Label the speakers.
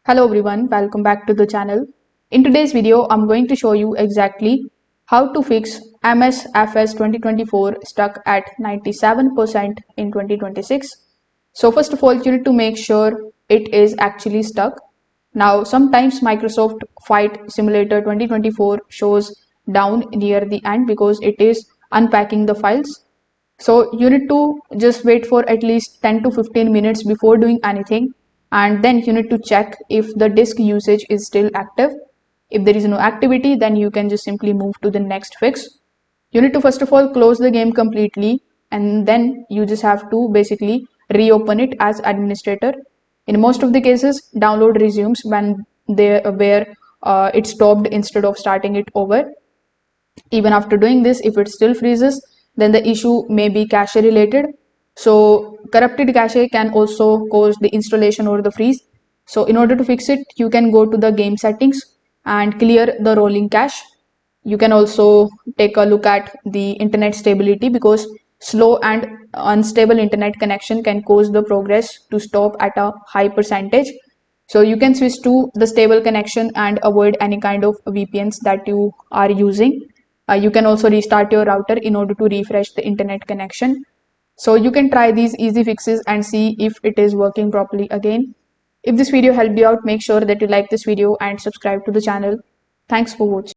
Speaker 1: Hello everyone, welcome back to the channel. In today's video, I'm going to show you exactly how to fix MSFS 2024 stuck at 97% in 2026. So first of all, you need to make sure it is actually stuck. Now, sometimes Microsoft Flight Simulator 2024 shows down near the end because it is unpacking the files. So you need to just wait for at least 10 to 15 minutes before doing anything, and then you need to check if the disk usage is still active. If there is no activity, then you can just simply move to the next fix. You need to first of all close the game completely, and then you just have to basically reopen it as administrator. In most of the cases, download resumes when they where it stopped instead of starting it over. Even after doing this, if it still freezes, then the issue may be cache related. So corrupted cache can also cause the installation or the freeze. So in order to fix it, you can go to the game settings and clear the rolling cache. You can also take a look at the internet stability, because slow and unstable internet connection can cause the progress to stop at a high percentage. So you can switch to the stable connection and avoid any kind of VPNs that you are using. You can also restart your router in order to refresh the internet connection. So you can try these easy fixes and see if it is working properly again. If this video helped you out, make sure that you like this video and subscribe to the channel. Thanks for watching.